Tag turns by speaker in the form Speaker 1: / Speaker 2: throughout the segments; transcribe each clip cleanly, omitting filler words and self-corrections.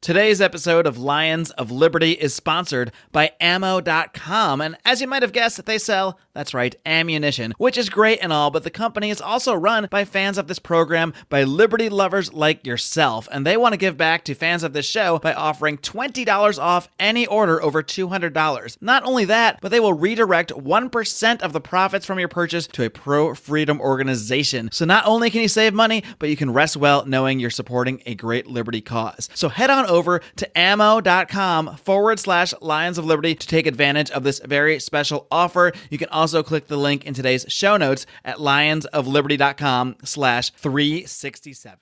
Speaker 1: Today's episode of Lions of Liberty is sponsored by ammo.com, and as you might have guessed, they sell, that's right, ammunition, which is great and all, but the company is also run by fans of this program, by liberty lovers like yourself, and they want to give back to fans of this show by offering $20 off any order over $200. Not only that, but they will redirect 1% of the profits from your purchase to a pro-freedom organization. So not only can you save money, but you can rest well knowing you're supporting a great liberty cause. So head on over to ammo.com/Lions of Liberty to take advantage of this very special offer. You can also click the link in today's show notes at lionsofliberty.com/367.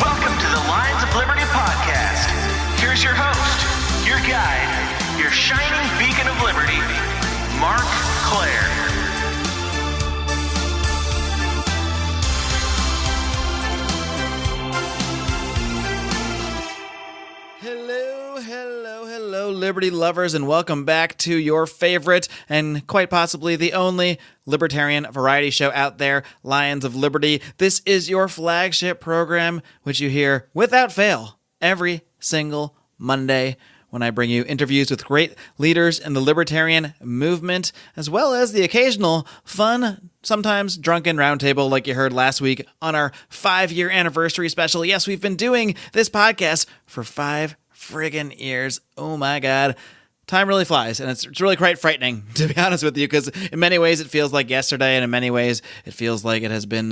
Speaker 2: Welcome to the Lions of Liberty podcast. Here's your host, your guide, your shining beacon of liberty, Marc Claire.
Speaker 1: Hello, Liberty lovers, and welcome back to your favorite and quite possibly the only libertarian variety show out there, Lions of Liberty. This is your flagship program, which you hear without fail every single Monday when I bring you interviews with great leaders in the libertarian movement, as well as the occasional fun, sometimes drunken roundtable like you heard last week on our 5-year anniversary special. Yes, we've been doing this podcast for 5 friggin' years. Oh my God. Time really flies, and it's really quite frightening, to be honest with you, because in many ways it feels like yesterday, and in many ways it feels like it has been,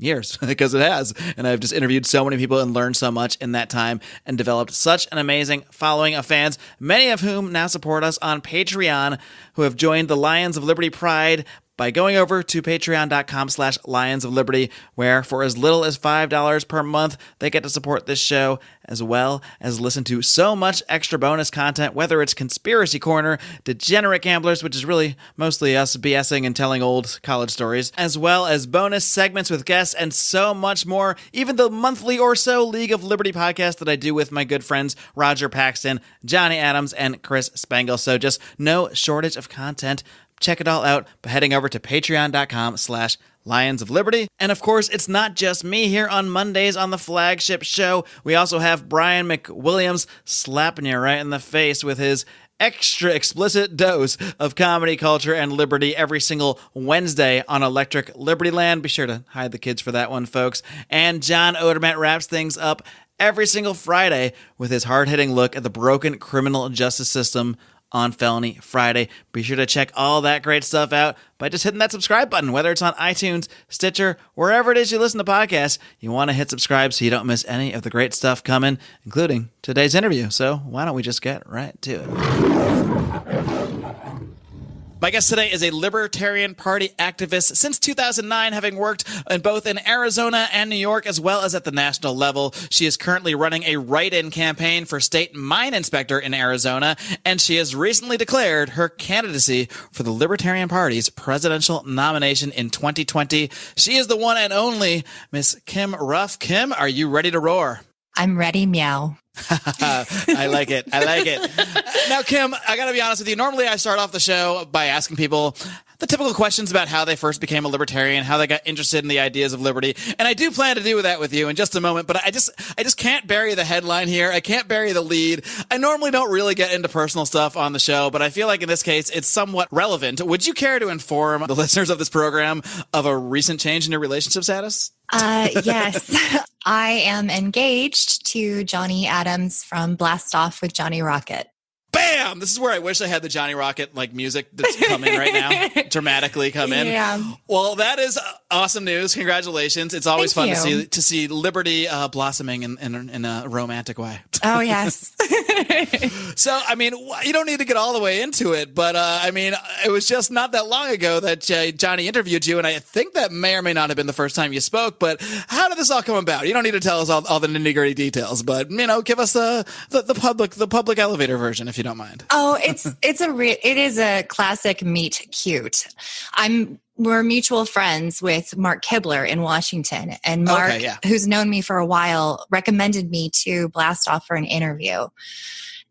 Speaker 1: years, because it has. And I've just interviewed so many people and learned so much in that time and developed such an amazing following of fans, many of whom now support us on Patreon, who have joined the Lions of Liberty Pride by going over to patreon.com/Lions of Liberty, where for as little as $5 per month, they get to support this show, as well as listen to so much extra bonus content, whether it's Conspiracy Corner, Degenerate Gamblers, which is really mostly us BSing and telling old college stories, as well as bonus segments with guests and so much more, even the monthly or so League of Liberty podcast that I do with my good friends Roger Paxton, Johnny Adams, and Chris Spangle. So just no shortage of content. Check it all out by heading over to patreon.com/Lions of Liberty. And of course, it's not just me here on Mondays on the flagship show. We also have Brian McWilliams slapping you right in the face with his extra explicit dose of comedy, culture, and liberty every single Wednesday on Electric Liberty Land. Be sure to hide the kids for that one, folks. And John Odermatt wraps things up every single Friday with his hard-hitting look at the broken criminal justice system on Felony Friday. Be sure to check all that great stuff out by just hitting that subscribe button, whether it's on iTunes, Stitcher, wherever it is you listen to podcasts. You want to hit subscribe so you don't miss any of the great stuff coming, including today's interview. So why don't we just get right to it? My guest today is a Libertarian Party activist since 2009, having worked in both in Arizona and New York, as well as at the national level. She is currently running a write-in campaign for state mine inspector in Arizona, and she has recently declared her candidacy for the Libertarian Party's presidential nomination in 2020. She is the one and only Miss Kim Ruff. Kim, are you ready to roar?
Speaker 3: I'm ready, meow.
Speaker 1: I like it. Now, Kim, I got to be honest with you. Normally, I start off the show by asking people the typical questions about how they first became a libertarian, how they got interested in the ideas of liberty. And I do plan to do that with you in just a moment, but I just can't bury the headline here. I can't bury the lead. I normally don't really get into personal stuff on the show, but I feel like in this case, it's somewhat relevant. Would you care to inform the listeners of this program of a recent change in your relationship status?
Speaker 3: Yes. I am engaged to Johnny Adams from Blast Off with Johnny Rocket.
Speaker 1: Bam! This is where I wish I had the Johnny Rocket music that's coming right now, dramatically come in.
Speaker 3: Yeah.
Speaker 1: Well, that is awesome news. Congratulations! It's always fun to see liberty blossoming in a romantic way.
Speaker 3: Oh yes.
Speaker 1: So, I mean, you don't need to get all the way into it, but I mean, it was just not that long ago that Johnny interviewed you, and I think that may or may not have been the first time you spoke. But how did this all come about? You don't need to tell us all the nitty-gritty details, but give us the public elevator version if you don't mind.
Speaker 3: Oh, it is a classic meet cute. We're mutual friends with Marc Kibler in Washington, and Marc, who's known me for a while, recommended me to Blast Off for an interview.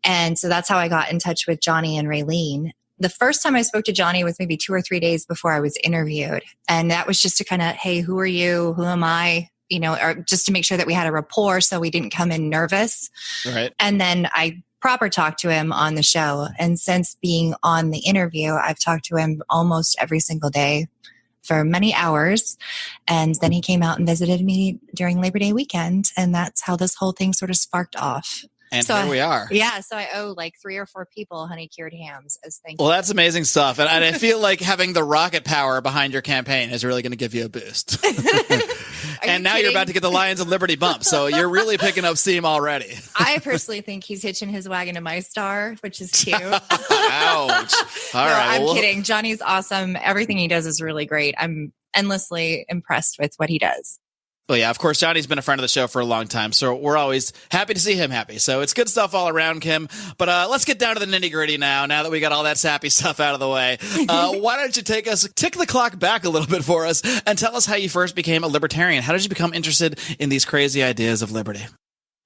Speaker 3: And so that's how I got in touch with Johnny and Raylene. The first time I spoke to Johnny was maybe 2 or 3 days before I was interviewed. And that was just to kind of, hey, who are you? Who am I? or just to make sure that we had a rapport so we didn't come in nervous.
Speaker 1: Right.
Speaker 3: And then I proper talked to him on the show. And since being on the interview, I've talked to him almost every single day for many hours. And then he came out and visited me during Labor Day weekend. And that's how this whole thing sort of sparked off.
Speaker 1: And so here we are.
Speaker 3: Yeah. So I owe like 3 or 4 people honey cured hams as thank you.
Speaker 1: Well, that's amazing stuff. And I feel like having the rocket power behind your campaign is really going to give you a boost. And now you're about to get the Lions of Liberty bump. So you're really picking up steam already.
Speaker 3: I personally think he's hitching his wagon to my star, which is cute.
Speaker 1: Ouch. All right.
Speaker 3: I'm kidding. Johnny's awesome. Everything he does is really great. I'm endlessly impressed with what he does.
Speaker 1: Well, yeah, of course, Johnny's been a friend of the show for a long time, so we're always happy to see him happy. So it's good stuff all around, Kim. But let's get down to the nitty-gritty now that we got all that sappy stuff out of the way. Why don't you tick the clock back a little bit for us and tell us how you first became a libertarian? How did you become interested in these crazy ideas of liberty?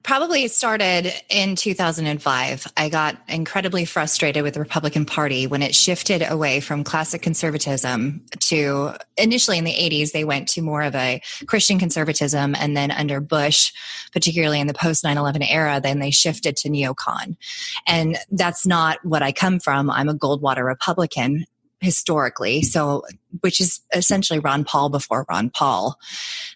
Speaker 3: Probably started in 2005. I got incredibly frustrated with the Republican Party when it shifted away from classic conservatism to, initially in the 80s, they went to more of a Christian conservatism. And then under Bush, particularly in the post 9/11 era, then they shifted to neocon. And that's not what I come from. I'm a Goldwater Republican historically, so which is essentially Ron Paul before Ron Paul.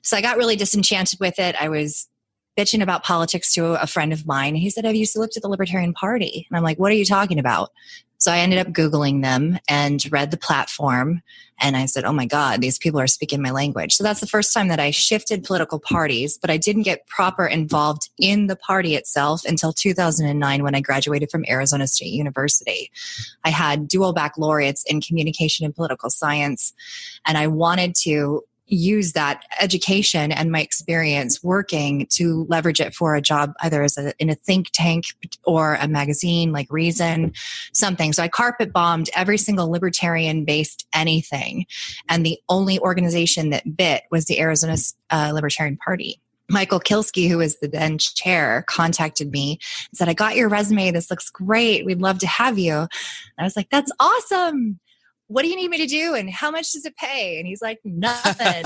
Speaker 3: So I got really disenchanted with it. I was bitching about politics to a friend of mine. He said, "Have you looked at the Libertarian Party?" And I'm like, "What are you talking about?" So I ended up Googling them and read the platform. And I said, "Oh my God, these people are speaking my language." So that's the first time that I shifted political parties, but I didn't get proper involved in the party itself until 2009 when I graduated from Arizona State University. I had dual baccalaureates in communication and political science, and I wanted to use that education and my experience working to leverage it for a job, either as in a think tank or a magazine like Reason, something. So I carpet bombed every single libertarian based anything. And the only organization that bit was the Arizona Libertarian Party. Michael Kilsky, who was the then chair, contacted me and said, "I got your resume. This looks great. We'd love to have you." And I was like, "That's awesome. What do you need me to do? And how much does it pay?" And he's like, "Nothing."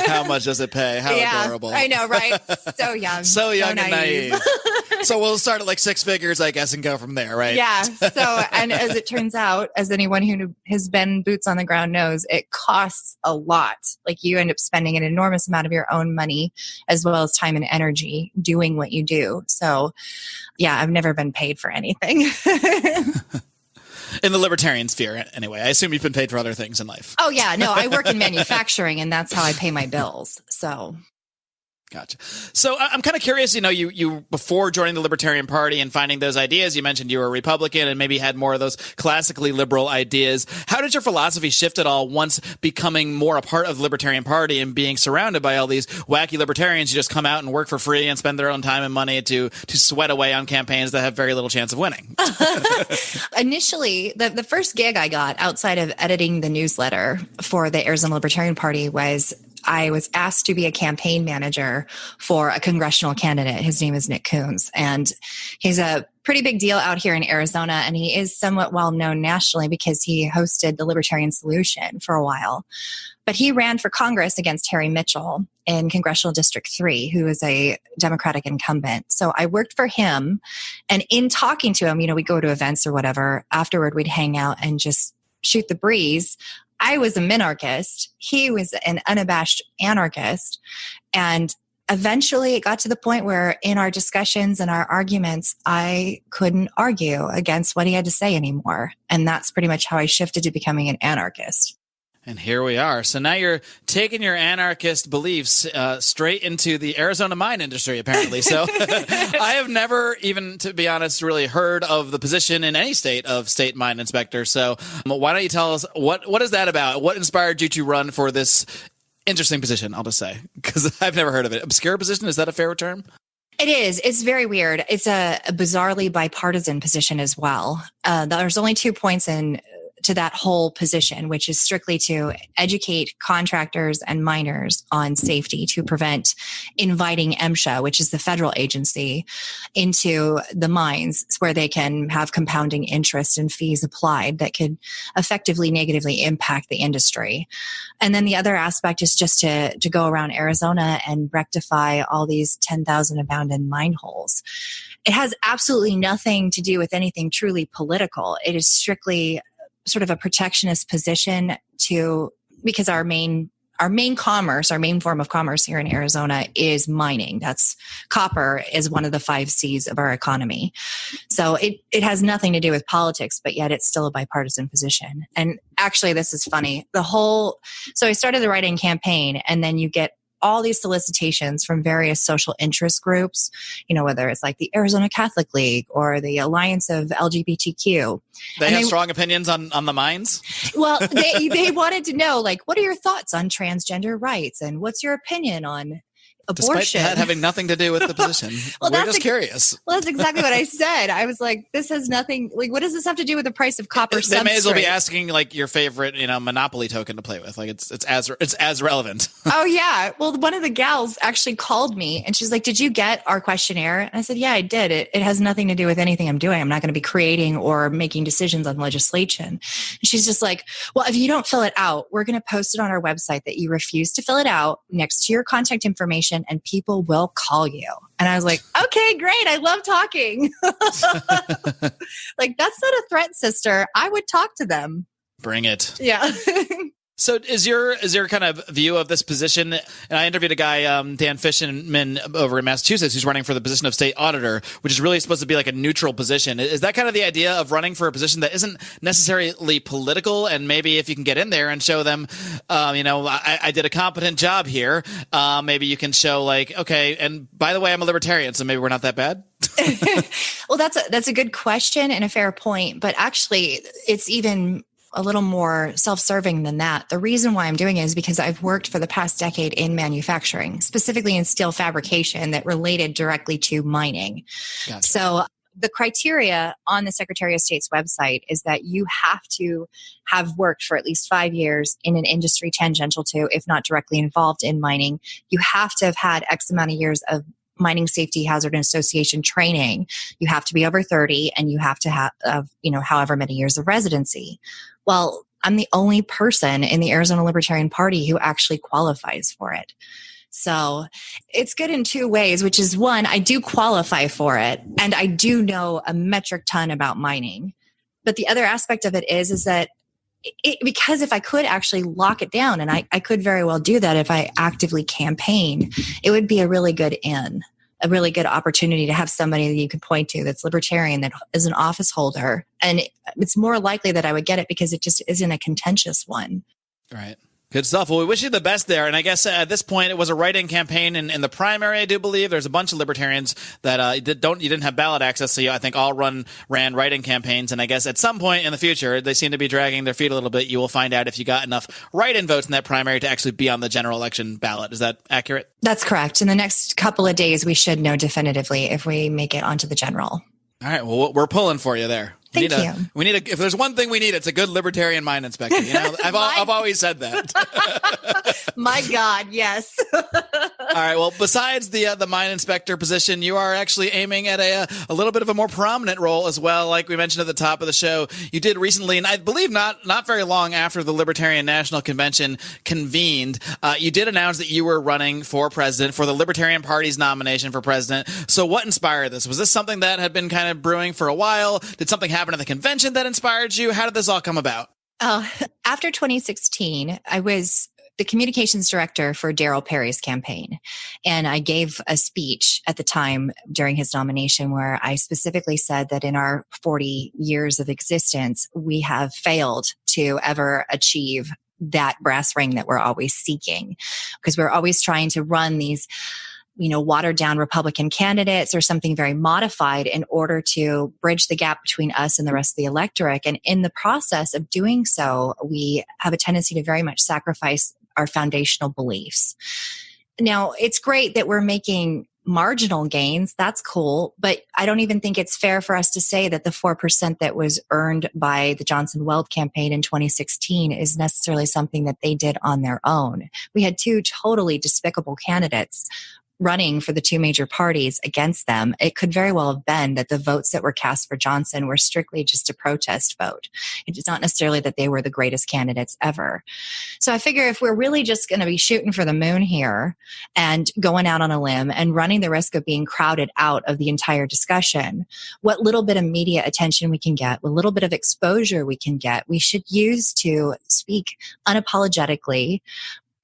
Speaker 1: How much does it pay? How adorable.
Speaker 3: I know, right? So young.
Speaker 1: So young and naive. So we'll start at like 6 figures, I guess, and go from there, right?
Speaker 3: Yeah. So, and as it turns out, as anyone who has been boots on the ground knows, it costs a lot. Like you end up spending an enormous amount of your own money as well as time and energy doing what you do. So yeah, I've never been paid for anything.
Speaker 1: In the libertarian sphere, anyway. I assume you've been paid for other things in life.
Speaker 3: Oh, yeah. No, I work in manufacturing, and that's how I pay my bills. So...
Speaker 1: Gotcha. So I'm kind of curious, you before joining the Libertarian Party and finding those ideas, you mentioned you were a Republican and maybe had more of those classically liberal ideas. How did your philosophy shift at all once becoming more a part of the Libertarian Party and being surrounded by all these wacky libertarians who just come out and work for free and spend their own time and money to sweat away on campaigns that have very little chance of winning?
Speaker 3: Initially, the first gig I got outside of editing the newsletter for the Arizona Libertarian Party was I was asked to be a campaign manager for a congressional candidate. His name is Nick Coons, and he's a pretty big deal out here in Arizona, and he is somewhat well known nationally because he hosted the Libertarian Solution for a while. But he ran for Congress against Harry Mitchell in Congressional District 3, who is a Democratic incumbent. So I worked for him, and in talking to him, we'd go to events or whatever. Afterward, we'd hang out and just shoot the breeze. I was a minarchist. He was an unabashed anarchist. And eventually it got to the point where in our discussions and our arguments, I couldn't argue against what he had to say anymore. And that's pretty much how I shifted to becoming an anarchist.
Speaker 1: And here we are. So now you're taking your anarchist beliefs straight into the Arizona mine industry, apparently. So I have never even, to be honest, really heard of the position in any state of state mine inspector. So why don't you tell us, what is that about? What inspired you to run for this interesting position, I'll just say, because I've never heard of it. Obscure position, is that a fair term?
Speaker 3: It is. It's very weird. It's a bizarrely bipartisan position as well. There's only 2 points in to that whole position, which is strictly to educate contractors and miners on safety to prevent inviting MSHA, which is the federal agency, into the mines where they can have compounding interest and fees applied that could effectively negatively impact the industry. And then the other aspect is just to go around Arizona and rectify all these 10,000 abandoned mine holes. It has absolutely nothing to do with anything truly political. It is strictly sort of a protectionist position because our main commerce, our main form of commerce here in Arizona is mining. That's copper is one of the 5 C's of our economy. So it has nothing to do with politics, but yet it's still a bipartisan position. And actually, this is funny. So I started the write-in campaign, and then you get all these solicitations from various social interest groups, whether it's like the Arizona Catholic League or the Alliance of LGBTQ.
Speaker 1: They have strong opinions on the mines?
Speaker 3: Well, they wanted to know, like, what are your thoughts on transgender rights? And what's your opinion on abortion?
Speaker 1: Despite that having nothing to do with the position.
Speaker 3: Well,
Speaker 1: we're just curious.
Speaker 3: Well, that's exactly what I said. I was like, this has nothing, like, what does this have to do with the price of copper substrate?
Speaker 1: They may as well be asking, like, your favorite, Monopoly token to play with. Like, it's as relevant.
Speaker 3: Oh, yeah. Well, one of the gals actually called me and she's like, did you get our questionnaire? And I said, yeah, I did. It has nothing to do with anything I'm doing. I'm not going to be creating or making decisions on legislation. And she's just like, well, if you don't fill it out, we're going to post it on our website that you refuse to fill it out next to your contact information, and people will call you. And I was like, okay, great. I love talking. Like, that's not a threat, sister. I would talk to them.
Speaker 1: Bring it.
Speaker 3: Yeah.
Speaker 1: So is your kind of view of this position, and I interviewed a guy, Dan Fishman, over in Massachusetts, who's running for the position of state auditor, which is really supposed to be like a neutral position. Is that kind of the idea of running for a position that isn't necessarily political? And maybe if you can get in there and show them, I did a competent job here, maybe you can show, like, okay, and by the way, I'm a libertarian, so maybe we're not that bad?
Speaker 3: Well, that's a good question and a fair point. But actually, it's even a little more self-serving than that. The reason why I'm doing it is because I've worked for the past decade in manufacturing, specifically in steel fabrication that related directly to mining. Gotcha. So the criteria on the Secretary of State's website is that you have to have worked for at least 5 years in an industry tangential to, if not directly involved in mining. You have to have had X amount of years of Mining Safety Hazard Association training. You have to be over 30, and you have to have, however many years of residency. Well, I'm the only person in the Arizona Libertarian Party who actually qualifies for it. So it's good in 2 ways, which is, one, I do qualify for it, and I do know a metric ton about mining. But the other aspect of it is that because if I could actually lock it down, and I could very well do that if I actively campaign, it would be a really good a really good opportunity to have somebody that you could point to that's libertarian, that is an office holder. And it's more likely that I would get it because it just isn't a contentious one.
Speaker 1: Right. Good stuff. Well, we wish you the best there. And I guess at this point, it was a write-in campaign in the primary, I do believe. There's a bunch of libertarians that you didn't have ballot access, so I think all ran write-in campaigns. And I guess at some point in the future, they seem to be dragging their feet a little bit. You will find out if you got enough write-in votes in that primary to actually be on the general election ballot. Is that accurate?
Speaker 3: That's correct. In the next couple of days, we should know definitively if we make it onto the general.
Speaker 1: All right. Well, we're pulling for you there.
Speaker 3: Thank you.
Speaker 1: If there's one thing we need, it's a good libertarian mine inspector. I've always said that.
Speaker 3: My God, yes.
Speaker 1: All right. Well, besides the mine inspector position, you are actually aiming at a little bit of a more prominent role as well. Like we mentioned at the top of the show, you did recently, and I believe not very long after the Libertarian National Convention convened, you did announce that you were running for president, for the Libertarian Party's nomination for president. So what inspired this? Was this something that had been kind of brewing for a while? Did something happen at the convention that inspired you? How did this all come about?
Speaker 3: After 2016, I was the communications director for Darryl Perry's campaign. And I gave a speech at the time during his nomination where I specifically said that in our 40 years of existence, we have failed to ever achieve that brass ring that we're always seeking, because we're always trying to run these watered down Republican candidates or something very modified in order to bridge the gap between us and the rest of the electorate. And in the process of doing so, we have a tendency to very much sacrifice our foundational beliefs. Now, it's great that we're making marginal gains. That's cool. But I don't even think it's fair for us to say that the 4% that was earned by the Johnson Weld campaign in 2016 is necessarily something that they did on their own. We had two totally despicable candidates running for the two major parties against them. It could very well have been that the votes that were cast for Johnson were strictly just a protest vote. It is not necessarily that they were the greatest candidates ever. So I figure if we're really just going to be shooting for the moon here and going out on a limb and running the risk of being crowded out of the entire discussion, what little bit of media attention we can get, what little bit of exposure we can get, we should use to speak unapologetically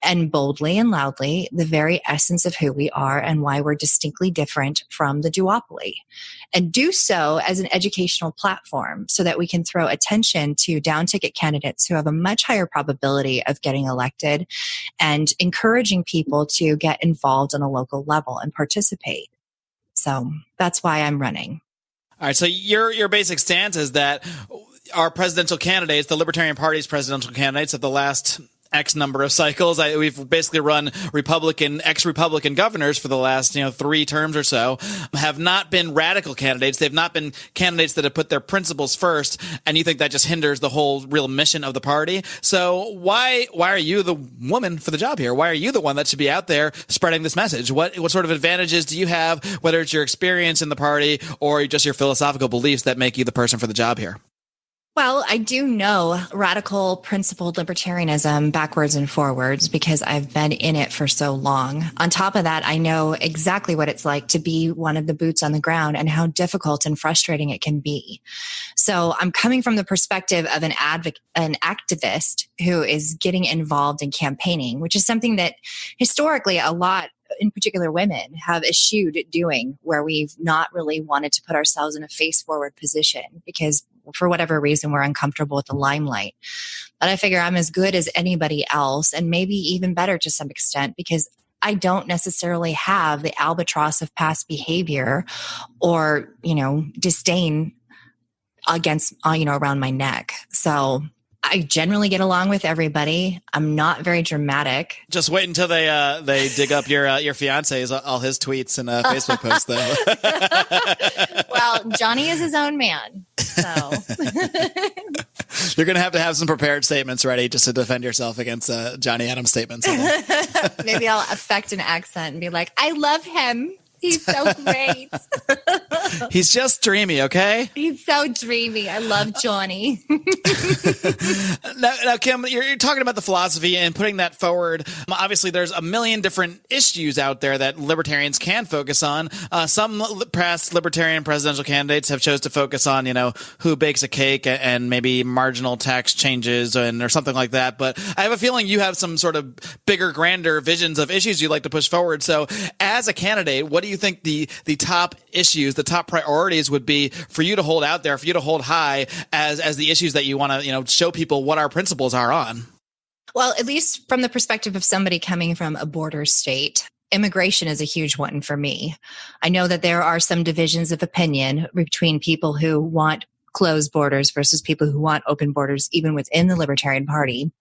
Speaker 3: and boldly and loudly the very essence of who we are and why we're distinctly different from the duopoly. And do so as an educational platform so that we can throw attention to down-ticket candidates who have a much higher probability of getting elected and encouraging people to get involved on a local level and participate. So that's why I'm running.
Speaker 1: All right. So your basic stance is that our presidential candidates, the Libertarian Party's presidential candidates of the last X number of cycles. We've basically run ex-Republican governors for the last, 3 terms or so, have not been radical candidates. They've not been candidates that have put their principles first. And you think that just hinders the whole real mission of the party. So why are you the woman for the job here? Why are you the one that should be out there spreading this message? What sort of advantages do you have, whether it's your experience in the party or just your philosophical beliefs that make you the person for the job here?
Speaker 3: Well, I do know radical principled libertarianism backwards and forwards because I've been in it for so long. On top of that, I know exactly what it's like to be one of the boots on the ground and how difficult and frustrating it can be. So I'm coming from the perspective of an activist who is getting involved in campaigning, which is something that historically a lot, in particular women, have eschewed doing, where we've not really wanted to put ourselves in a face-forward position because for whatever reason, we're uncomfortable with the limelight. But I figure I'm as good as anybody else, and maybe even better to some extent, because I don't necessarily have the albatross of past behavior or, disdain against, around my neck. So I generally get along with everybody. I'm not very dramatic.
Speaker 1: Just wait until they dig up your fiance's all his tweets and Facebook posts, though.
Speaker 3: Well, Johnny is his own man, so
Speaker 1: you're going to have some prepared statements ready just to defend yourself against Johnny Adams statements.
Speaker 3: Maybe I'll affect an accent and be like, "I love him. He's so great."
Speaker 1: He's just dreamy, okay?
Speaker 3: He's so dreamy. I love Johnny.
Speaker 1: Now, Kim, you're talking about the philosophy and putting that forward. Obviously, there's a million different issues out there that libertarians can focus on. Some past libertarian presidential candidates have chose to focus on, who bakes a cake and maybe marginal tax changes or something like that. But I have a feeling you have some sort of bigger, grander visions of issues you'd like to push forward. So as a candidate, what do you think the top issues, the top priorities would be for you to hold out there, for you to hold high as the issues that you want to, show people what our principles are on?
Speaker 3: Well, at least from the perspective of somebody coming from a border state, immigration is a huge one for me. I know that there are some divisions of opinion between people who want closed borders versus people who want open borders, even within the Libertarian Party.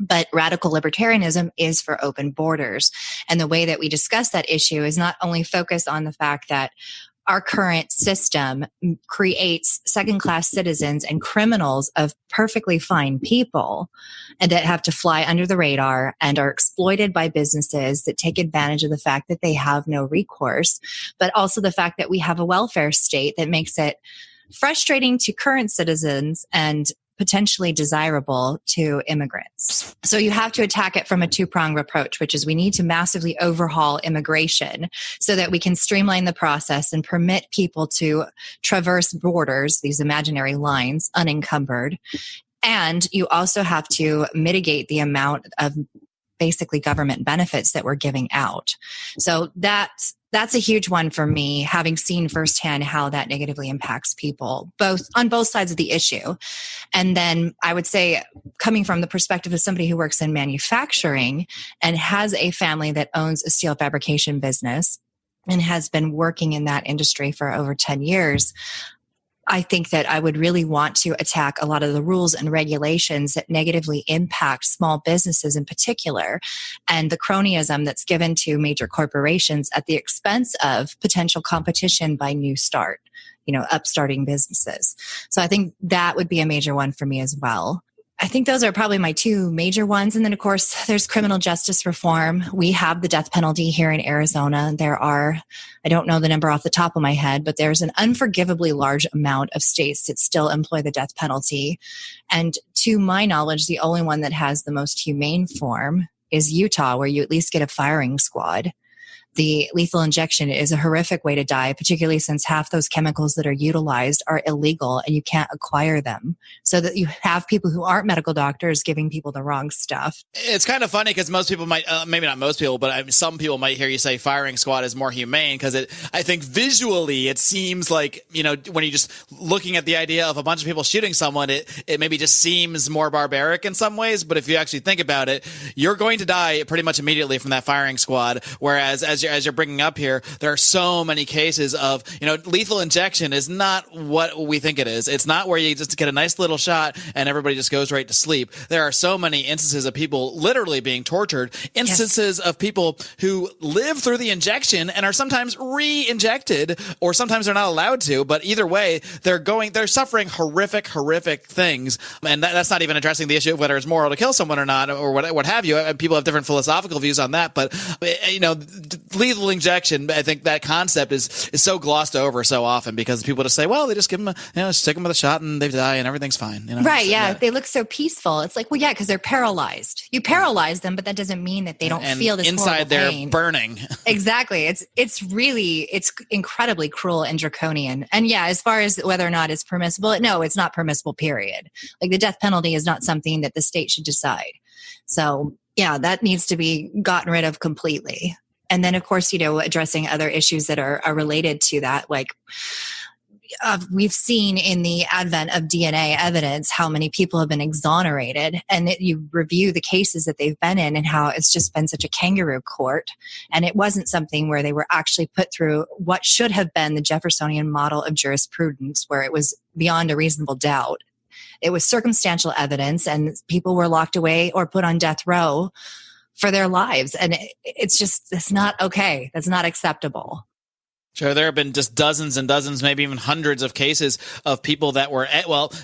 Speaker 3: But radical libertarianism is for open borders. And the way that we discuss that issue is not only focused on the fact that our current system creates second-class citizens and criminals of perfectly fine people and that have to fly under the radar and are exploited by businesses that take advantage of the fact that they have no recourse, but also the fact that we have a welfare state that makes it frustrating to current citizens and potentially desirable to immigrants. So you have to attack it from a two-pronged approach, which is we need to massively overhaul immigration so that we can streamline the process and permit people to traverse borders, these imaginary lines, unencumbered. And you also have to mitigate the amount of basically government benefits that we're giving out. So that's a huge one for me, having seen firsthand how that negatively impacts people, on both sides of the issue. And then I would say, coming from the perspective of somebody who works in manufacturing and has a family that owns a steel fabrication business and has been working in that industry for over 10 years, I think that I would really want to attack a lot of the rules and regulations that negatively impact small businesses in particular, and the cronyism that's given to major corporations at the expense of potential competition by upstarting businesses. So I think that would be a major one for me as well. I think those are probably my two major ones. And then, of course, there's criminal justice reform. We have the death penalty here in Arizona. There are, I don't know the number off the top of my head, but there's an unforgivably large amount of states that still employ the death penalty. And to my knowledge, the only one that has the most humane form is Utah, where you at least get a firing squad. The lethal injection is a horrific way to die, particularly since half those chemicals that are utilized are illegal and you can't acquire them. So that you have people who aren't medical doctors giving people the wrong stuff.
Speaker 1: It's kind of funny because most people might, maybe not most people, but some people might hear you say firing squad is more humane because I think visually it seems like, when you're just looking at the idea of a bunch of people shooting someone, it maybe just seems more barbaric in some ways. But if you actually think about it, you're going to die pretty much immediately from that firing squad. Whereas as you're bringing up here, there are so many cases of, lethal injection is not what we think it is. It's not where you just get a nice little shot and everybody just goes right to sleep. There are so many instances of people literally being tortured, instances of people who live through the injection and are sometimes re-injected, or sometimes they're not allowed to, but either way, they're suffering horrific things. And that's not even addressing the issue of whether it's moral to kill someone or not, or what have you. People have different philosophical views on that, but, lethal injection, I think that concept is so glossed over so often because people just say, well, they just give them stick them with a shot and they die and everything's fine.
Speaker 3: Right. Yeah. They look so peaceful. It's like, well, yeah, because they're paralyzed. You paralyze them, but that doesn't mean that they don't feel this
Speaker 1: inside
Speaker 3: horrible pain.
Speaker 1: They're burning.
Speaker 3: Exactly. It's incredibly cruel and draconian. And yeah, as far as whether or not it's permissible, no, it's not permissible, period. Like the death penalty is not something that the state should decide. So yeah, that needs to be gotten rid of completely. And then, of course, addressing other issues that are related to that, like we've seen in the advent of DNA evidence how many people have been exonerated, and that you review the cases that they've been in and how it's just been such a kangaroo court. And it wasn't something where they were actually put through what should have been the Jeffersonian model of jurisprudence, where it was beyond a reasonable doubt. It was circumstantial evidence, and people were locked away or put on death row for their lives. And it's not okay. That's not acceptable.
Speaker 1: Sure, there have been just dozens and dozens, maybe even hundreds of cases of people that were,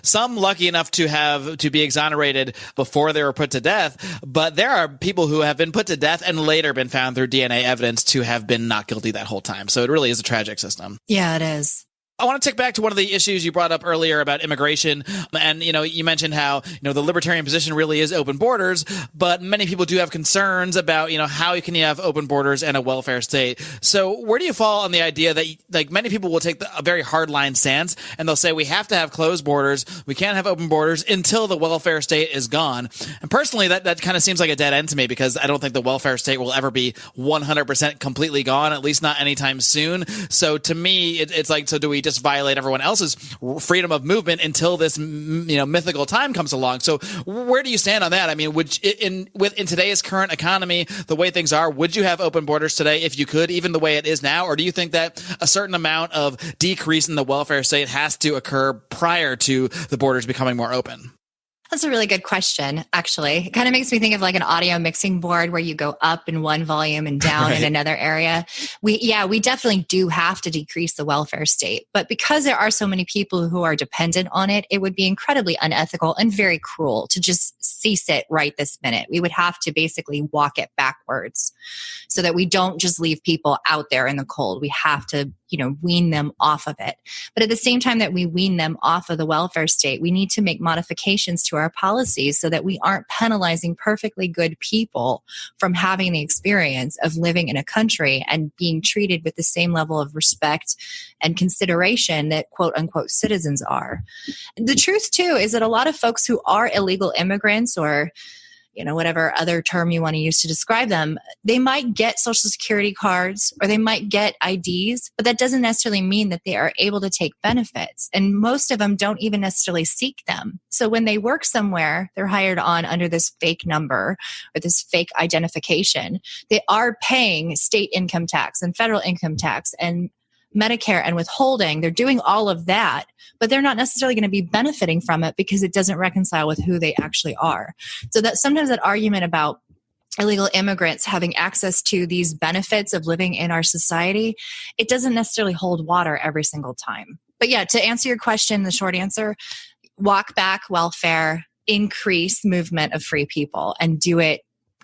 Speaker 1: some lucky enough to be exonerated before they were put to death, but there are people who have been put to death and later been found through DNA evidence to have been not guilty that whole time. So it really is a tragic system.
Speaker 3: Yeah, it is.
Speaker 1: I want to take back to one of the issues you brought up earlier about immigration. And, you mentioned how, the libertarian position really is open borders, but many people do have concerns about, how can you have open borders and a welfare state? So where do you fall on the idea that, like, many people will take a very hardline stance and they'll say we have to have closed borders, we can't have open borders until the welfare state is gone. And personally, that kind of seems like a dead end to me because I don't think the welfare state will ever be 100% completely gone, at least not anytime soon. So to me, it's like, so do we just violate everyone else's freedom of movement until this mythical time comes along? So where do you stand on that? I mean, in today's current economy, the way things are, would you have open borders today if you could, even the way it is now? Or do you think that a certain amount of decrease in the welfare state has to occur prior to the borders becoming more open?
Speaker 3: That's a really good question, actually. It kind of makes me think of like an audio mixing board where you go up in one volume and down in another area. We definitely do have to decrease the welfare state. But because there are so many people who are dependent on it, it would be incredibly unethical and very cruel to just cease it right this minute. We would have to basically walk it backwards so that we don't just leave people out there in the cold. We have to wean them off of it. But at the same time that we wean them off of the welfare state, we need to make modifications to our policies so that we aren't penalizing perfectly good people from having the experience of living in a country and being treated with the same level of respect and consideration that quote unquote citizens are. The truth too is that a lot of folks who are illegal immigrants or whatever other term you want to use to describe them, they might get Social Security cards or they might get IDs, but that doesn't necessarily mean that they are able to take benefits. And most of them don't even necessarily seek them. So when they work somewhere, they're hired on under this fake number or this fake identification. They are paying state income tax and federal income tax and Medicare and withholding. They're doing all of that, but they're not necessarily going to be benefiting from it because it doesn't reconcile with who they actually are. So that sometimes that argument about illegal immigrants having access to these benefits of living in our society, it doesn't necessarily hold water every single time. But yeah, to answer your question, the short answer, walk back welfare, increase movement of free people, and do it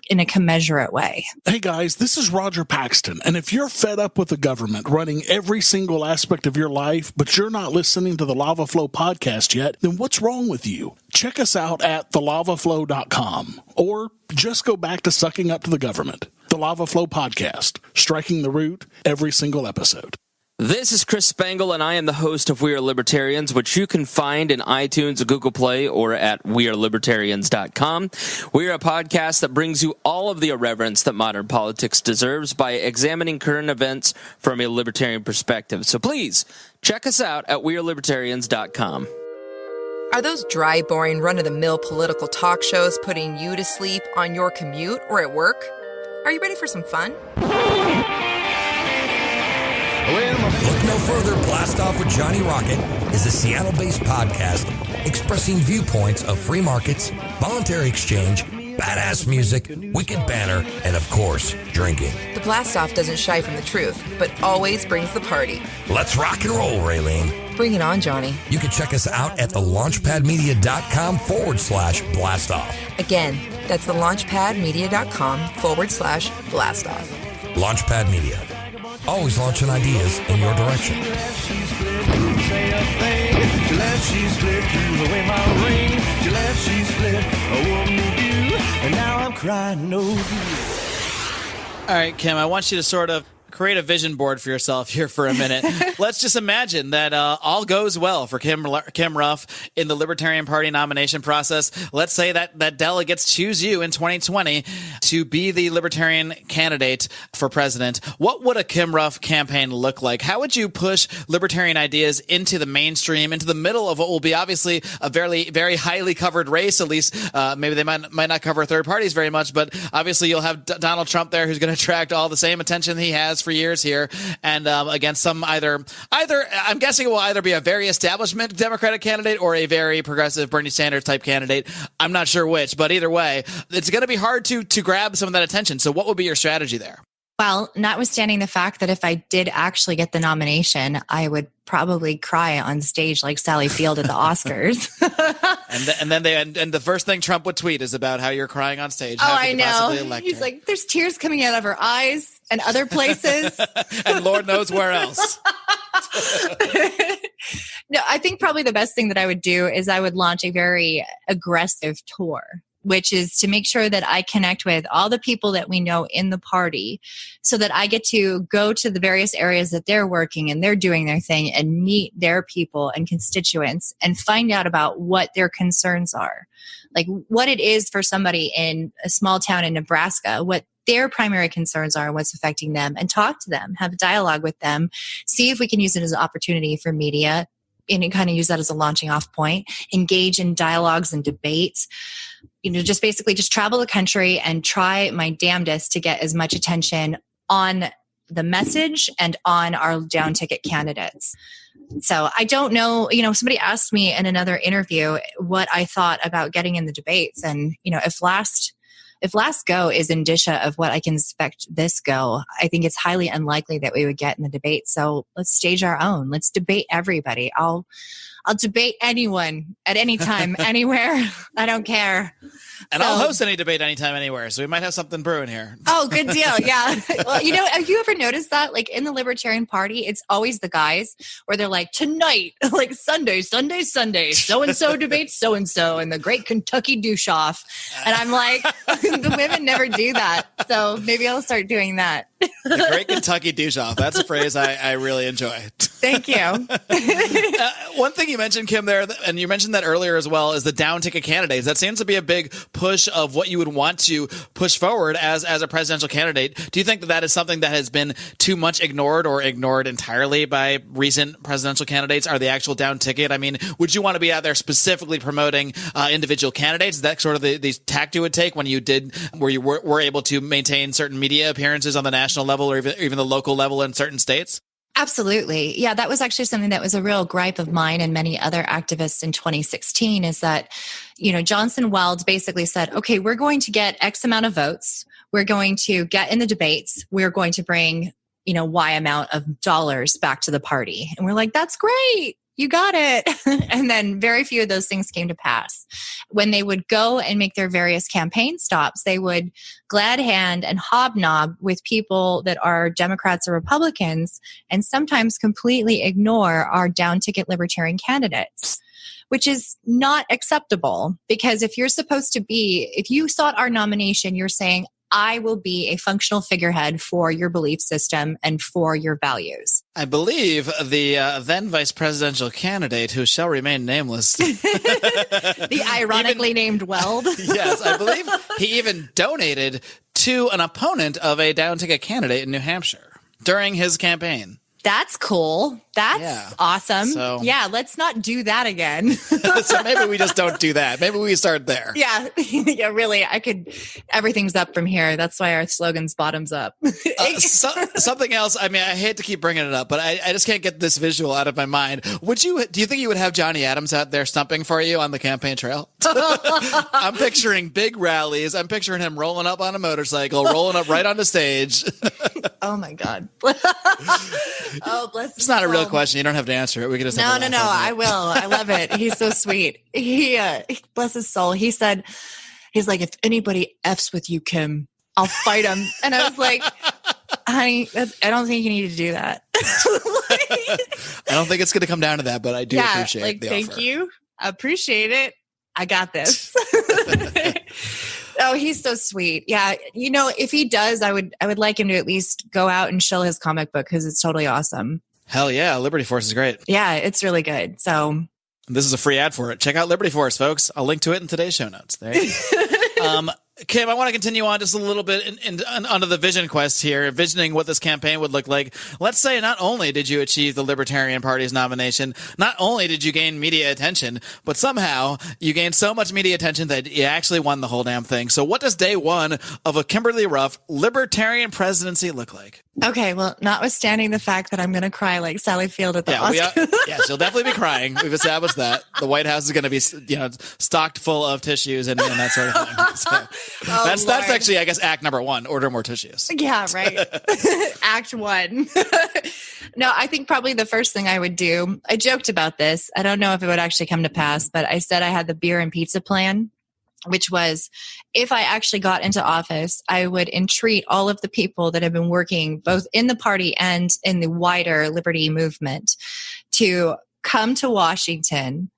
Speaker 3: in a commensurate way.
Speaker 4: Hey guys, this is Roger Paxton. And if you're fed up with the government running every single aspect of your life, but you're not listening to the Lava Flow podcast yet, then what's wrong with you? Check us out at thelavaflow.com or just go back to sucking up to the government. The Lava Flow podcast, striking the root every single episode.
Speaker 5: This is Chris Spangle, and I am the host of We Are Libertarians, which you can find in iTunes, Google Play, or at wearelibertarians.com. We are a podcast that brings you all of the irreverence that modern politics deserves by examining current events from a libertarian perspective. So please, check us out at wearelibertarians.com.
Speaker 6: Are those dry, boring, run-of-the-mill political talk shows putting you to sleep on your commute or at work? Are you ready for some fun?
Speaker 7: Look no further. Blast Off with Johnny Rocket is a Seattle-based podcast expressing viewpoints of free markets, voluntary exchange, badass music, wicked banner, and of course, drinking.
Speaker 6: The Blast Off doesn't shy from the truth, but always brings the party.
Speaker 7: Let's rock and roll, Raylene.
Speaker 6: Bring it on, Johnny.
Speaker 7: You can check us out at thelaunchpadmedia.com/blastoff.
Speaker 6: Again, that's thelaunchpadmedia.com/blastoff.
Speaker 7: Launchpad Media. Always launching ideas in your direction.
Speaker 1: All right, Kim, I want you to sort of create a vision board for yourself here for a minute. Let's just imagine that all goes well for Kim Ruff in the Libertarian Party nomination process. Let's say that delegates choose you in 2020 to be the Libertarian candidate for president. What would a Kim Ruff campaign look like? How would you push Libertarian ideas into the mainstream, into the middle of what will be obviously a very, very highly covered race? At least maybe they might not cover third parties very much, but obviously you'll have Donald Trump there, who's going to attract all the same attention he has for years here, and against some either I'm guessing it will either be a very establishment Democratic candidate or a very progressive Bernie Sanders type candidate. I'm not sure which, but either way, it's going to be hard to grab some of that attention. So what would be your strategy there?
Speaker 3: Well, notwithstanding the fact that if I did actually get the nomination, I would probably cry on stage like Sally Field at the Oscars.
Speaker 1: and then the first thing Trump would tweet is about how you're crying on stage.
Speaker 3: How I know. He's like, there's tears coming out of her eyes and other places.
Speaker 1: And Lord knows where else.
Speaker 3: No, I think probably the best thing that I would do is I would launch a very aggressive tour, which is to make sure that I connect with all the people that we know in the party so that I get to go to the various areas that they're working and they're doing their thing and meet their people and constituents and find out about what their concerns are. Like what it is for somebody in a small town in Nebraska, what their primary concerns are, what's affecting them, and talk to them, have a dialogue with them, see if we can use it as an opportunity for media and kind of use that as a launching off point, engage in dialogues and debates, just basically just travel the country and try my damnedest to get as much attention on the message and on our down ticket candidates. So I don't know, somebody asked me in another interview what I thought about getting in the debates. And, if last go is indicia of what I can expect this go, I think it's highly unlikely that we would get in the debate. So let's stage our own. Let's debate everybody. I'll debate anyone at any time, anywhere. I don't care.
Speaker 1: And I'll host any debate anytime, anywhere. So we might have something brewing here.
Speaker 3: Oh, good deal. Yeah. Well, have you ever noticed that? Like in the Libertarian Party, it's always the guys where they're like, tonight, like Sunday, so-and-so debates so-and-so and the great Kentucky douche-off. And I'm like, the women never do that. So maybe I'll start doing that.
Speaker 1: The great Kentucky douche-off. That's a phrase I really enjoy.
Speaker 3: Thank you.
Speaker 1: One thing you mentioned, Kim, there, and you mentioned that earlier as well, is the down ticket candidates. That seems to be a big push of what you would want to push forward as a presidential candidate. Do you think that is something that has been too much ignored or ignored entirely by recent presidential candidates? Are the actual down ticket? I mean, would you want to be out there specifically promoting individual candidates? Is that sort of the tact you would take when you were able to maintain certain media appearances on the national level or even the local level in certain states?
Speaker 3: Absolutely. Yeah, that was actually something that was a real gripe of mine and many other activists in 2016 is that, Johnson Weld basically said, okay, we're going to get X amount of votes. We're going to get in the debates. We're going to bring, Y amount of dollars back to the party. And we're like, that's great. You got it. And then very few of those things came to pass. When they would go and make their various campaign stops, they would glad hand and hobnob with people that are Democrats or Republicans and sometimes completely ignore our down ticket libertarian candidates, which is not acceptable because if you sought our nomination, you're saying, I will be a functional figurehead for your belief system and for your values.
Speaker 1: I believe the then vice presidential candidate, who shall remain nameless.
Speaker 3: The ironically named Weld.
Speaker 1: Yes, I believe he even donated to an opponent of a down-ticket candidate in New Hampshire during his campaign.
Speaker 3: That's cool. That's awesome. So, yeah, let's not do that again.
Speaker 1: So maybe we just don't do that. Maybe we start there.
Speaker 3: Yeah. Yeah, really. Everything's up from here. That's why our slogan's bottoms up.
Speaker 1: Something else. I mean, I hate to keep bringing it up, but I just can't get this visual out of my mind. Do you think you would have Johnny Adams out there stumping for you on the campaign trail? I'm picturing big rallies. I'm picturing him rolling up on a motorcycle, rolling up right on the stage.
Speaker 3: Oh my God. Oh, bless.
Speaker 1: It's not a real question. You don't have to answer it. We can just
Speaker 3: No. I will. I love it. He's so sweet. He bless his soul. He's like, if anybody F's with you, Kim, I'll fight him. And I was like, honey, I don't think you need to do that.
Speaker 1: I don't think it's going to come down to that, but I do appreciate the offer.
Speaker 3: Thank you. I appreciate it. I got this. Oh, he's so sweet. Yeah. If he does, I would like him to at least go out and show his comic book because it's totally awesome.
Speaker 1: Hell yeah. Liberty Force is great.
Speaker 3: Yeah, it's really good. So
Speaker 1: this is a free ad for it. Check out Liberty Force, folks. I'll link to it in today's show notes. There you go. Kim, I want to continue on just a little bit under the vision quest here, envisioning what this campaign would look like. Let's say not only did you achieve the Libertarian Party's nomination, not only did you gain media attention, but somehow you gained so much media attention that you actually won the whole damn thing. So what does day one of a Kimberly Ruff Libertarian presidency look like?
Speaker 3: Okay, well, notwithstanding the fact that I'm going to cry like Sally Field at the Oscars.
Speaker 1: Yes, you'll definitely be crying. We've established that. The White House is going to be, stocked full of tissues and that sort of thing. So that's actually, I guess, act number one, order more tissues.
Speaker 3: Yeah, right. Act one. No, I think probably the first thing I would do, I joked about this. I don't know if it would actually come to pass, but I said I had the beer and pizza plan, which was if I actually got into office, I would entreat all of the people that have been working both in the party and in the wider liberty movement to come to Washington,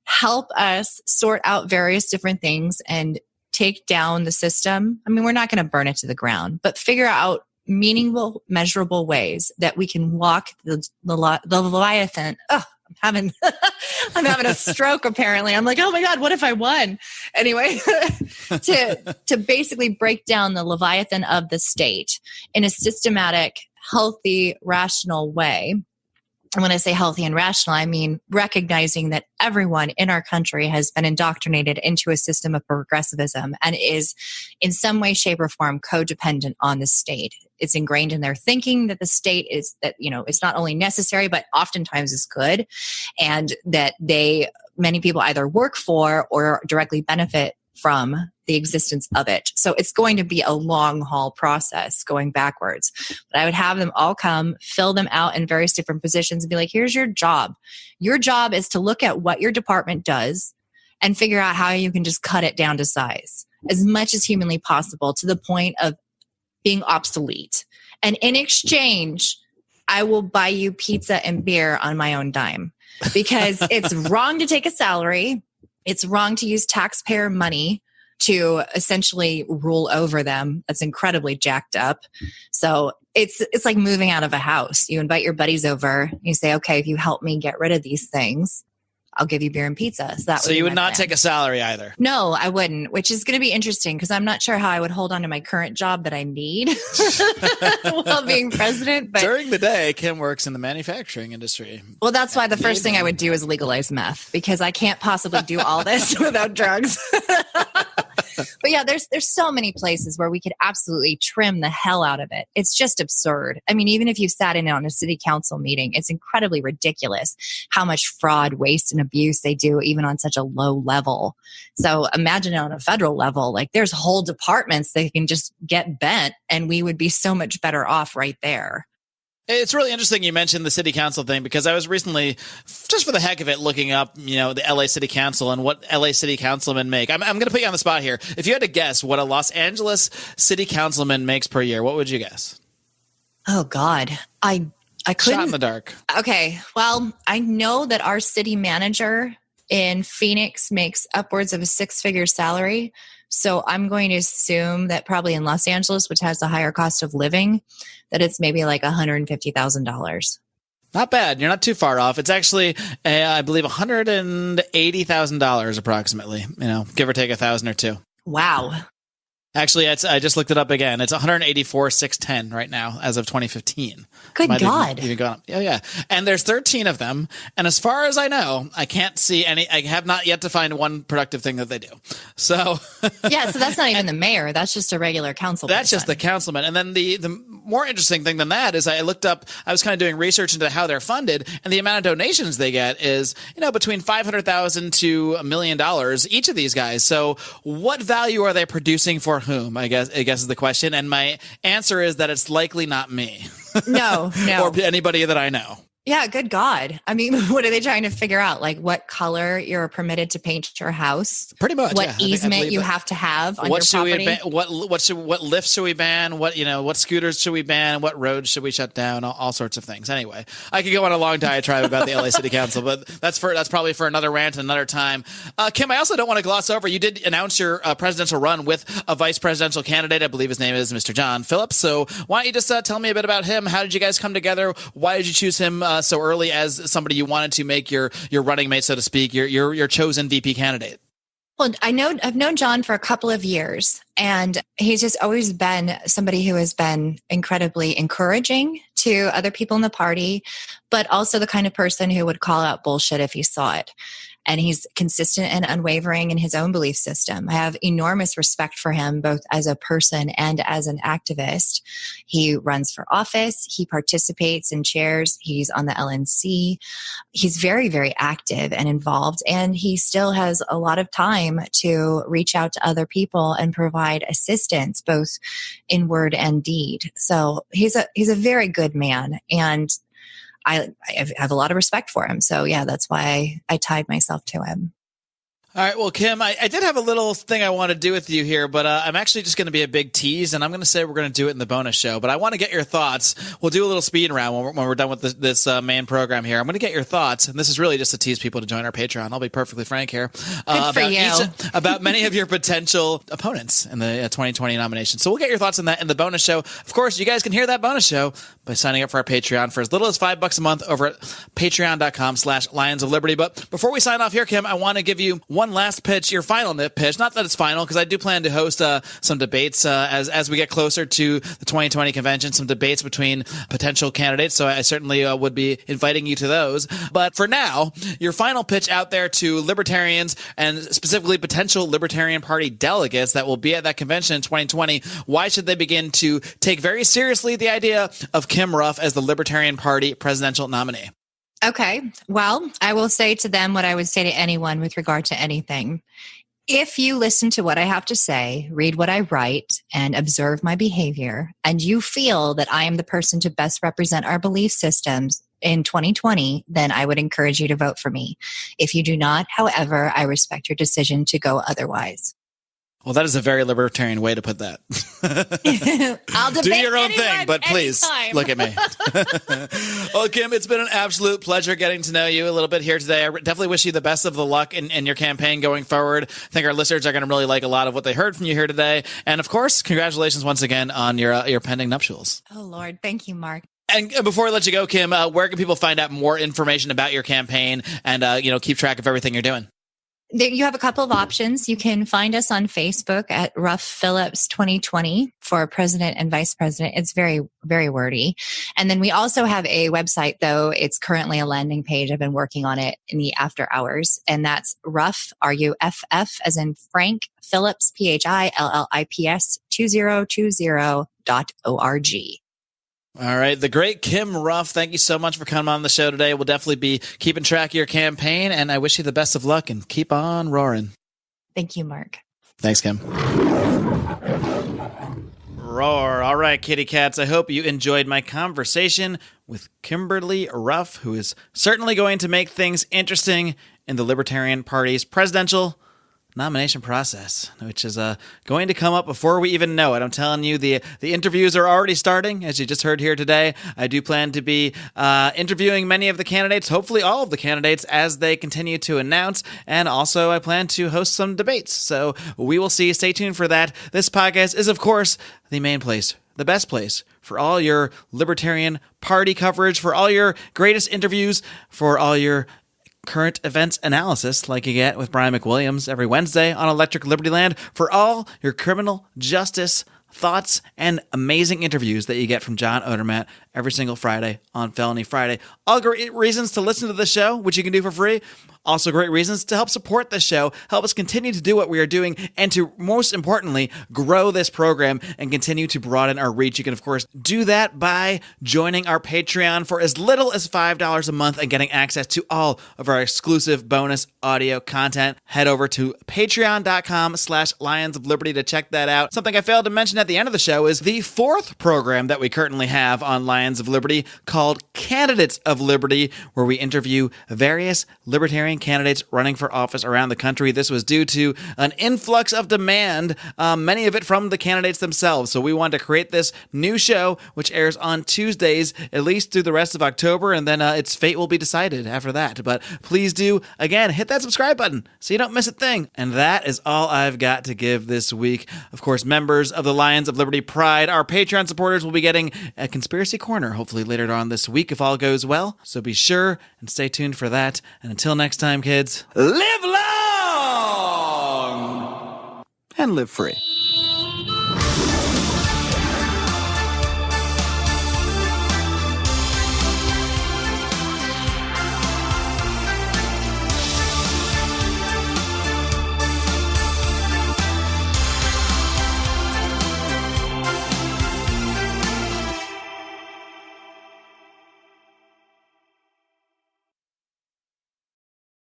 Speaker 3: help us sort out various different things and take down the system. I mean, we're not going to burn it to the ground, but figure out meaningful, measurable ways that we can walk the Leviathan. Oh, I'm having a stroke apparently. I'm like, oh my God, what if I won? Anyway, to basically break down the Leviathan of the state in a systematic, healthy, rational way. And when I say healthy and rational, I mean recognizing that everyone in our country has been indoctrinated into a system of progressivism and is in some way, shape, or form codependent on the state. It's ingrained in their thinking that the state is it's not only necessary, but oftentimes is good, and that many people either work for or directly benefit from the existence of it. So it's going to be a long haul process going backwards. But I would have them all come, fill them out in various different positions and be like, here's your job. Your job is to look at what your department does and figure out how you can just cut it down to size as much as humanly possible to the point of being obsolete. And in exchange, I will buy you pizza and beer on my own dime because it's wrong to take a salary. It's wrong to use taxpayer money to essentially rule over them. That's incredibly jacked up. So it's like moving out of a house. You invite your buddies over. You say, okay, if you help me get rid of these things, I'll give you beer and pizza. So
Speaker 1: you would not take a salary either?
Speaker 3: No, I wouldn't, which is going to be interesting because I'm not sure how I would hold on to my current job that I need while being president. But
Speaker 1: during the day, Kim works in the manufacturing industry.
Speaker 3: Well, that's why the first thing I would do is legalize meth because I can't possibly do all this without drugs. But yeah, there's so many places where we could absolutely trim the hell out of it. It's just absurd. I mean, even if you sat in on a city council meeting, it's incredibly ridiculous how much fraud, waste, and abuse they do, even on such a low level. So imagine on a federal level, like there's whole departments that can just get bent, and we would be so much better off right there.
Speaker 1: It's really interesting you mentioned the city council thing, because I was recently, just for the heck of it, looking up, the LA City Council and what LA city councilmen make. I'm going to put you on the spot here. If you had to guess what a Los Angeles city councilman makes per year, what would you guess?
Speaker 3: Oh, God. I couldn't.
Speaker 1: Shot in the dark.
Speaker 3: Okay. Well, I know that our city manager in Phoenix makes upwards of a 6-figure salary. So I'm going to assume that probably in Los Angeles, which has a higher cost of living, that it's maybe like $150,000.
Speaker 1: Not bad. You're not too far off. It's actually, I believe, $180,000 approximately, give or take 1,000 or two.
Speaker 3: Wow.
Speaker 1: Actually, I just looked it up again. It's $184,610 right now as of 2015.
Speaker 3: Good God.
Speaker 1: Even gone up. Yeah. And there's 13 of them. And as far as I know, I can't see any. I have not yet to find one productive thing that they do. So
Speaker 3: yeah, so that's not even the mayor. That's just a regular council
Speaker 1: That's
Speaker 3: person.
Speaker 1: just the councilman. And then the more interesting thing than that is I looked up. I was kind of doing research into how they're funded, and the amount of donations they get is between $500,000 to $1 million each of these guys. So what value are they producing for whom? I guess is the question, and my answer is that it's likely not me.
Speaker 3: No.
Speaker 1: Or anybody that I know.
Speaker 3: Yeah, good God. I mean, what are they trying to figure out? Like what color you're permitted to paint your house?
Speaker 1: Pretty much.
Speaker 3: What easement you have to have on your property?
Speaker 1: What lifts should we ban? What scooters should we ban? What roads should we shut down? All sorts of things. Anyway, I could go on a long diatribe about the LA City Council, but that's probably for another rant another time. Kim, I also don't want to gloss over. You did announce your presidential run with a vice presidential candidate. I believe his name is Mr. John Phillips. So why don't you just tell me a bit about him? How did you guys come together? Why did you choose him so early as somebody you wanted to make your running mate, so to speak, your chosen VP candidate?
Speaker 3: Well, I've known John for a couple of years, and he's just always been somebody who has been incredibly encouraging to other people in the party, but also the kind of person who would call out bullshit if he saw it. And he's consistent and unwavering in his own belief system. I have enormous respect for him, both as a person and as an activist. He runs for office. He participates in chairs. He's on the LNC. He's very, very active and involved. And he still has a lot of time to reach out to other people and provide assistance, both in word and deed. So he's a very good man. And I have a lot of respect for him. So yeah, that's why I tied myself to him.
Speaker 1: All right. Well, Kim, I did have a little thing I want to do with you here, but I'm actually just going to be a big tease, and I'm going to say we're going to do it in the bonus show. But I want to get your thoughts. We'll do a little speed round when we're done with this main program here. I'm going to get your thoughts, and this is really just to tease people to join our Patreon. I'll be perfectly frank here.
Speaker 3: Good for you.
Speaker 1: About many of your potential opponents in the 2020 nomination. So we'll get your thoughts on that in the bonus show. Of course, you guys can hear that bonus show by signing up for our Patreon for as little as $5 a month over at patreon.com/Lions of Liberty. But before we sign off here, Kim, I want to give you one last pitch, your final pitch. Not that it's final, because I do plan to host some debates as we get closer to the 2020 convention, some debates between potential candidates. So I certainly would be inviting you to those. But for now, your final pitch out there to libertarians and specifically potential Libertarian Party delegates that will be at that convention in 2020. Why should they begin to take very seriously the idea of Kim Ruff as the Libertarian Party presidential nominee?
Speaker 3: Okay. Well, I will say to them what I would say to anyone with regard to anything. If you listen to what I have to say, read what I write, and observe my behavior, and you feel that I am the person to best represent our belief systems in 2020, then I would encourage you to vote for me. If you do not, however, I respect your decision to go otherwise.
Speaker 1: Well, that is a very libertarian way to put that.
Speaker 3: I'll debate
Speaker 1: Do your own
Speaker 3: anyone,
Speaker 1: thing, but please
Speaker 3: anytime.
Speaker 1: look at me. Well, Kim, it's been an absolute pleasure getting to know you a little bit here today. I definitely wish you the best of the luck in your campaign going forward. I think our listeners are going to really like a lot of what they heard from you here today. And of course, congratulations once again on your pending nuptials.
Speaker 3: Oh, Lord. Thank you, Marc.
Speaker 1: And before I let you go, Kim, where can people find out more information about your campaign and keep track of everything you're doing?
Speaker 3: You have a couple of options. You can find us on Facebook at Ruff Phillips 2020 for president and vice president. It's very, very wordy. And then we also have a website, though. It's currently a landing page. I've been working on it in the after hours. And that's Ruff, R-U-F-F, as in Frank Phillips, Phillips 2020.org.
Speaker 1: All right. The great Kim Ruff, thank you so much for coming on the show today. We'll definitely be keeping track of your campaign, and I wish you the best of luck and keep on roaring.
Speaker 3: Thank you, Mark.
Speaker 1: Thanks, Kim. Roar. All right, kitty cats. I hope you enjoyed my conversation with Kimberly Ruff, who is certainly going to make things interesting in the Libertarian Party's presidential nomination process, which is going to come up before we even know it. I'm telling you, the interviews are already starting, as you just heard here today. I do plan to be interviewing many of the candidates, hopefully all of the candidates, as they continue to announce, and also I plan to host some debates, so we will see. Stay tuned for that. This podcast is, of course, the main place, the best place for all your Libertarian Party coverage, for all your greatest interviews, for all your current events analysis like you get with Brian McWilliams every Wednesday on Electric Liberty Land, for all your criminal justice thoughts and amazing interviews that you get from John Odermatt every single Friday on Felony Friday. All great reasons to listen to the show, which you can do for free. Also great reasons to help support the show, help us continue to do what we are doing, and to, most importantly, grow this program and continue to broaden our reach. You can, of course, do that by joining our Patreon for as little as $5 a month and getting access to all of our exclusive bonus audio content. Head over to patreon.com/Lions of Liberty to check that out. Something I failed to mention at the end of the show is the fourth program that we currently have on Lions of Liberty called Candidates of Liberty, where we interview various libertarian candidates running for office around the country. This was due to an influx of demand, many of it from the candidates themselves. So we wanted to create this new show, which airs on Tuesdays, at least through the rest of October, and then its fate will be decided after that. But please do, again, hit that subscribe button so you don't miss a thing. And that is all I've got to give this week. Of course, members of the Lions of Liberty Pride, our Patreon supporters, will be getting a Conspiracy Corner, hopefully later on this week if all goes well. So be sure and stay tuned for that. And until next time, kids, live long and live free.